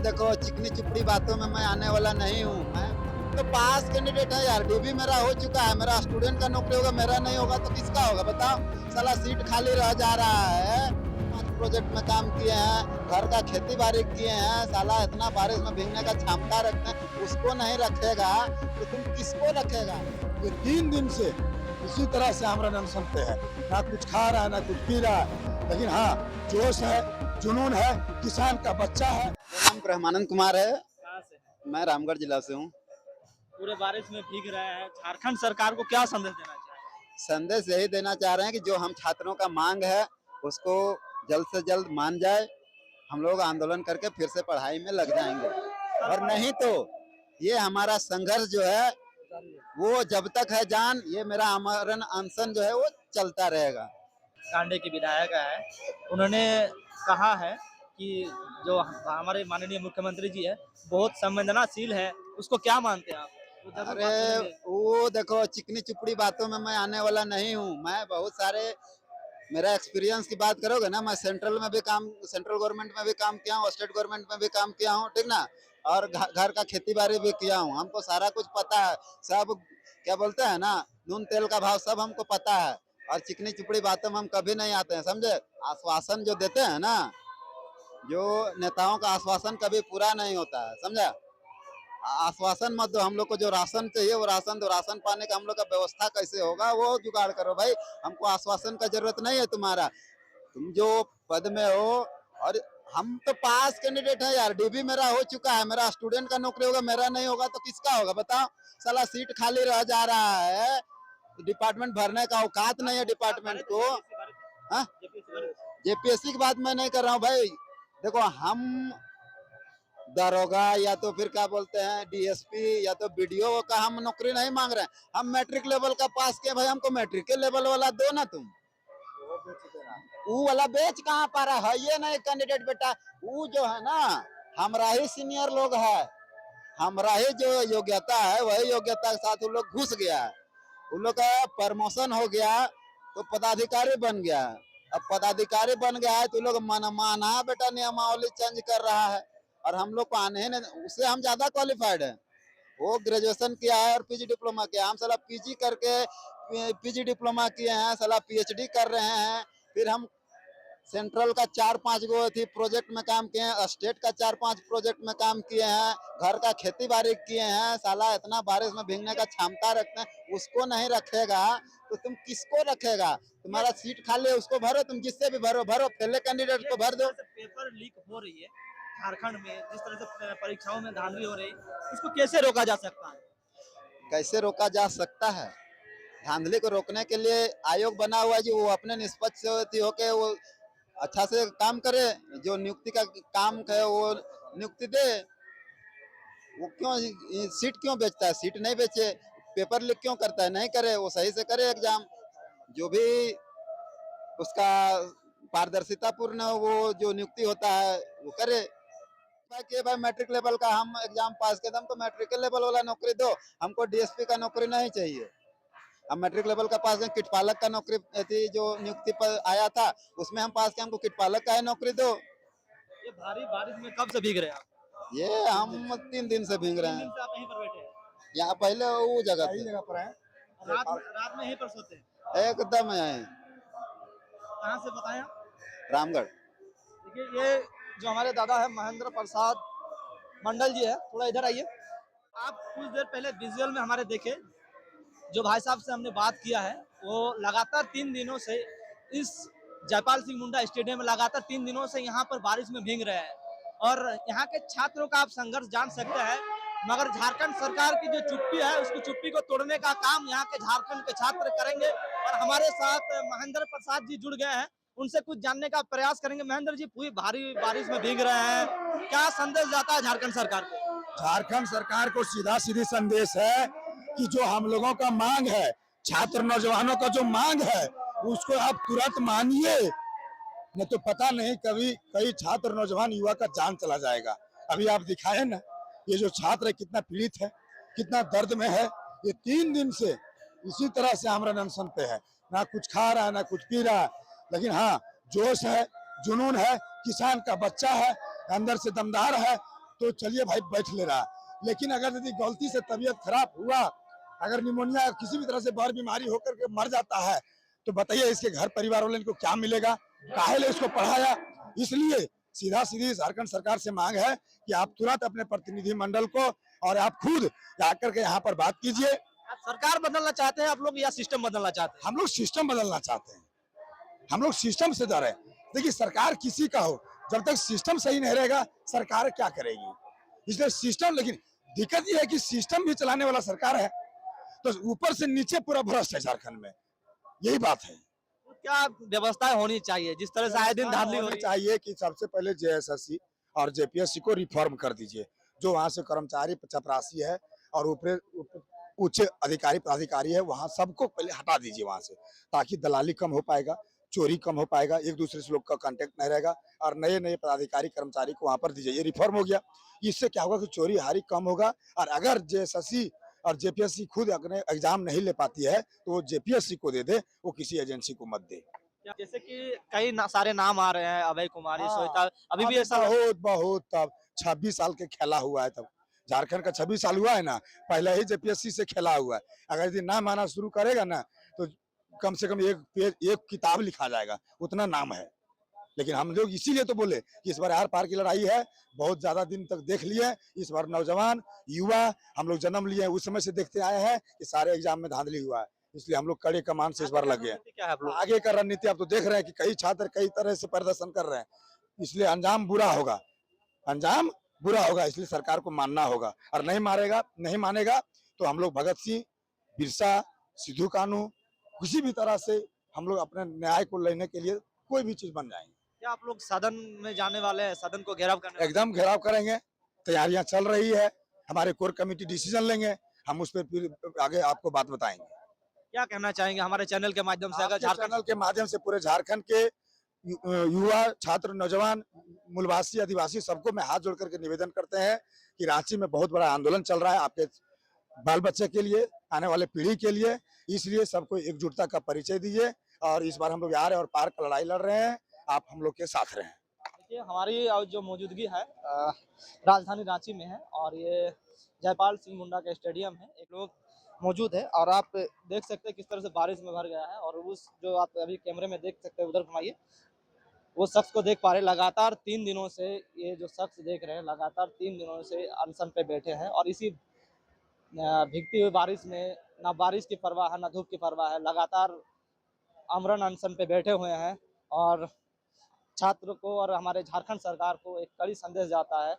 देखो चिकनी चुपड़ी बातों में मैं आने वाला नहीं हूँ। मैं तो पास कैंडिडेट है यार, डीबी मेरा हो चुका है, मेरा स्टूडेंट का नौकरी होगा, मेरा नहीं होगा तो किसका होगा बताओ। साला सीट खाली रह जा रहा है। 5 प्रोजेक्ट में काम किए हैं, घर का खेती बाड़ी किए हैं, साला इतना बारिश में भीगने का क्षमता रखते हैं, उसको नहीं रखेगा तो तुम किसको रखेगा। ये 3 दिन से इसी तरह से आमरण अनशन पे है, ना कुछ खा रहा है ना कुछ पी रहा है, लेकिन हाँ जोश है, जुनून है, किसान का बच्चा है। मेरा नाम ब्रह्मानंद कुमार है, कहाँ से है? मैं रामगढ़ जिला से हूँ। पूरे बारिश में भीग रहे हैं, झारखंड सरकार को क्या संदेश देना चाहेंगे? संदेश यही देना चाह रहे हैं कि जो हम छात्रों का मांग है उसको जल्द से जल्द मान जाए, हम लोग आंदोलन करके फिर से पढ़ाई में लग जाएंगे। और नहीं तो ये हमारा संघर्ष जो है वो जब तक है जान, ये मेरा आमरण अनशन जो है वो चलता रहेगा। कांडे के विधायक है, उन्होंने कहा है कि जो हमारे माननीय मुख्यमंत्री जी है बहुत संवेदनाशील है, उसको क्या मानते हैं आप? वो जरूर बात अरे करेंगे। वो देखो चिकनी चुपड़ी बातों में मैं आने वाला नहीं हूँ। मैं बहुत सारे, मेरा एक्सपीरियंस की बात करोगे ना, मैं सेंट्रल में भी काम, सेंट्रल गवर्नमेंट में भी काम किया हूँ, स्टेट गवर्नमेंट में भी काम किया हूँ, ठीक ना। और घर का खेती बाड़ी भी किया हूँ, हमको सारा कुछ पता है। सब क्या बोलते हैं ना, नून तेल का भाव सब हमको पता है। और चिकनी चुपड़ी बातों में हम कभी नहीं आते हैं, समझे। आश्वासन जो देते हैं ना, जो नेताओं का आश्वासन कभी पूरा नहीं होता है, समझा। आश्वासन मत दो हम लोग को, जो राशन चाहिए वो राशन दो। राशन पाने का हम लोग का व्यवस्था कैसे होगा वो जुगाड़ करो भाई। हमको आश्वासन का जरूरत नहीं है तुम्हारा, तुम जो पद में हो। और हम तो पास कैंडिडेट है यार, डीबी मेरा हो चुका है, मेरा स्टूडेंट का नौकरी होगा, मेरा नहीं होगा तो किसका होगा बताओ। साला सीट खाली रह जा रहा है, डिपार्टमेंट भरने का औकात नहीं है डिपार्टमेंट को। हाँ, जेपीएससी की बात मैं नहीं कर रहा हूँ भाई। देखो हम दरोगा या तो फिर क्या बोलते हैं डीएसपी या तो बीडीओ का हम नौकरी नहीं मांग रहे हैं। हम मैट्रिक लेवल का पास किए भाई, हमको मैट्रिक के लेवल वाला दो ना तुम। वो वाला बेच कहाँ पा रहा है, ये नहीं कैंडिडेट बेटा। वो जो है ना, हमारा ही सीनियर लोग है, हमारा ही जो योग्यता है वही योग्यता के साथ वो लोग घुस गया है। उन लोग का प्रमोशन हो गया तो पदाधिकारी बन गया। अब पदाधिकारी बन गया है तो लोग मनमाना बेटा नियमावली चेंज कर रहा है। और हम लोग को आने ही नहीं, उससे हम ज्यादा क्वालिफाइड है। वो ग्रेजुएशन किया है और पीजी डिप्लोमा किया, हम साला पीजी करके पीजी डिप्लोमा किए हैं, साला पीएचडी कर रहे हैं। फिर हम सेंट्रल का 4-5 गो थी प्रोजेक्ट में काम किए हैं, स्टेट का 4-5 प्रोजेक्ट में काम किए हैं, घर का खेती बाड़ी किए हैं। साला इतना बारिश में भीगने का क्षमता रखते हैं, उसको नहीं रखेगा तो तुम किसको रखेगा। तुम्हारा सीट खाली है उसको भरो, तुम जिससे भी भरो भरो, पहले कैंडिडेट को भर दो। पेपर लीक हो रही है झारखंड में, जिस तरह से परीक्षाओं में धांधली हो रही है, इसको कैसे रोका जा सकता है? कैसे रोका जा सकता है? धांधली को रोकने के लिए आयोग बना हुआ है जी, वो अपने निष्पक्ष होके वो अच्छा से काम करे। जो नियुक्ति का काम है वो नियुक्ति दे। वो क्यों सीट क्यों बेचता है? सीट नहीं बेचे, पेपर लीक क्यों करता है? नहीं करे, वो सही से करे एग्जाम, जो भी उसका पारदर्शिता पूर्ण वो जो नियुक्ति होता है वो करे। कि भाई मैट्रिक लेवल का हम एग्जाम पास किए, हमको मैट्रिक लेवल वाला नौकरी दो, हमको डीएसपी का नौकरी नहीं चाहिए। हम मैट्रिक लेवल का पास हैं, कीटपालक का नौकरी थी जो नियुक्ति पर आया था, उसमें हम पास किए, हमको कीटपालक का है नौकरी दो। ये भारी बारिश में कब से भीग रहे हैं आप? ये हम 3 दिन से भीग रहे 3 दिन हैं। से आप यहीं पर बैठे हैं? यहाँ पहले वो जगह सही थे, जगह पर है। रात में यहीं पर सोते हैं? एकदम है कहाँ से बताएं आप? रामगढ़। देखिए ये जो हमारे दादा है महेंद्र प्रसाद मंडल जी है, थोड़ा इधर आइए। आप कुछ देर पहले विजुअल में हमारे देखे, जो भाई साहब से हमने बात किया है, वो लगातार 3 दिनों से इस जयपाल सिंह मुंडा स्टेडियम में लगातार 3 दिनों से यहाँ पर बारिश में भीग रहे हैं। और यहाँ के छात्रों का आप संघर्ष जान सकते हैं, मगर झारखंड सरकार की जो चुप्पी है, उसको चुप्पी को तोड़ने का काम यहाँ के झारखंड के छात्र करेंगे। और हमारे साथ महेंद्र प्रसाद जी जुड़ गए हैं, उनसे कुछ जानने का प्रयास करेंगे। महेंद्र जी, पूरी भारी बारिश में भीग रहे हैं, क्या संदेश जाता है झारखंड सरकार को? झारखंड सरकार को सीधा सीधी संदेश है कि जो हम लोगों का मांग है, छात्र नौजवानों का जो मांग है, उसको आप तुरंत मानिए, नहीं तो पता नहीं कभी कई छात्र नौजवान युवा का जान चला जाएगा। अभी आप दिखाए ना, ये जो छात्र है कितना पीड़ित है, कितना दर्द में है। ये 3 दिन से इसी तरह से आमरण अनशन पे है, ना कुछ खा रहा है ना कुछ पी रहा है, लेकिन हाँ जोश है, जुनून है, किसान का बच्चा है, अंदर से दमदार है, तो चलिए भाई बैठ ले रहा, लेकिन अगर यदि गलती से तबीयत खराब हुआ, अगर निमोनिया किसी भी तरह से बाहर बीमारी होकर के मर जाता है, तो बताइए इसके घर परिवार वाले इनको क्या मिलेगा, काहे ले इसको पढ़ाया। इसलिए सीधा सीधी झारखंड सरकार से मांग है कि आप तुरंत अपने प्रतिनिधि मंडल को और आप खुद आकर के यहाँ पर बात कीजिए। आप सरकार बदलना चाहते हैं आप लोग या सिस्टम बदलना चाहते हैं? हम लोग सिस्टम बदलना चाहते हैं, हम लोग सिस्टम से डर है। देखिए सरकार किसी का हो, जब तक सिस्टम सही नहीं रहेगा सरकार क्या करेगी, इसलिए सिस्टम, लेकिन दिक्कत ये है कि सिस्टम भी चलाने वाला सरकार है, तो ऊपर से नीचे पूरा भ्रष्ट है झारखंड में, यही बात है। तो क्या व्यवस्थाएं होनी चाहिए जिस तरह से आए दिन धांधली हो रही है? चाहिए कि सबसे पहले जेएसएससी और जेपीएससी को रिफॉर्म कर दीजिए, जो वहां से कर्मचारी चपरासी है और ऊपर उच्च अधिकारी पदाधिकारी है, वहां सबको पहले हटा दीजिए वहां से, ताकि दलाली कम हो पाएगा, चोरी कम हो पाएगा, एक दूसरे से लोग का कांटेक्ट नहीं रहेगा, और नए नए पदाधिकारी कर्मचारी को वहां पर दीजिए। ये रिफॉर्म हो गया, इससे क्या होगा कि चोरी हारी कम होगा। और अगर जेएसएससी और जेपीएससी खुद अपने एग्जाम नहीं ले पाती है तो वो जेपीएससी को दे दे, वो किसी एजेंसी को मत दे। जैसे कि कई सारे नाम आ रहे हैं, अभय कुमारी, हाँ, श्वेता, अभी भी ऐसा बहुत बहुत तब 26 साल के खेला हुआ है, तब झारखंड का 26 साल हुआ है ना, पहले ही जेपीएससी से खेला हुआ है। अगर यदि नाम आना शुरू करेगा ना तो कम से कम एक पेज एक किताब लिखा जाएगा, उतना नाम है। लेकिन हम लोग इसीलिए तो बोले कि इस बार आर पार की लड़ाई है, बहुत ज्यादा दिन तक देख लिए, इस बार नौजवान युवा हम लोग जन्म लिए, उस समय से देखते आए हैं कि सारे एग्जाम में धांधली हुआ है, इसलिए हम लोग कड़े कमान से इस बार लगे हैं। क्या है आप लोग? आगे का रणनीति आप तो देख रहे हैं कि कई छात्र कई तरह से प्रदर्शन कर रहे हैं, इसलिए अंजाम बुरा होगा, अंजाम बुरा होगा, इसलिए सरकार को मानना होगा, और नहीं मानेगा तो हम लोग भगत सिंह, बिरसा, सिद्धू कानू, किसी भी तरह से हम लोग अपने न्याय को लेने के लिए कोई भी चीज बन जाएंगे। क्या आप लोग सदन में जाने वाले हैं, सदन को घेराव करने वाले हैं? एकदम घेराव करेंगे, तैयारियां चल रही है, हमारे कोर कमेटी डिसीजन लेंगे, हम उस पर फिर आगे आपको बात बताएंगे। क्या कहना चाहेंगे हमारे चैनल के माध्यम से? अगर आपके झारखंड चैनल के माध्यम से पूरे झारखंड के युवा छात्र नौजवान मूलवासी आदिवासी सबको मैं हाथ जोड़ करके निवेदन करते हैं कि रांची में बहुत बड़ा आंदोलन चल रहा है आपके बाल बच्चे के लिए, आने वाले पीढ़ी के लिए, इसलिए सबको एकजुटता का परिचय दीजिए, और इस बार हम लोग आ रहे हैं और पार का लड़ाई लड़ रहे हैं, आप हम लोग के साथ रहें। देखिए हमारी जो मौजूदगी है राजधानी रांची में है, और ये जयपाल सिंह मुंडा का स्टेडियम है, एक लोग मौजूद है, और आप देख सकते हैं किस तरह से बारिश में भर गया है, और उस जो आप अभी कैमरे में देख सकते हैं, उधर घुमाइए, वो शख्स को देख पा रहे हैं। लगातार 3 दिनों से ये जो शख्स देख रहे हैं, लगातार 3 दिनों से अनशन पे बैठे हैं, और इसी भीगती हुई बारिश में ना बारिश की परवाह है ना धूप की परवाह है, लगातार आमरण अनशन पे बैठे हुए हैं, और छात्र को और हमारे झारखंड सरकार को एक कड़ी संदेश जाता है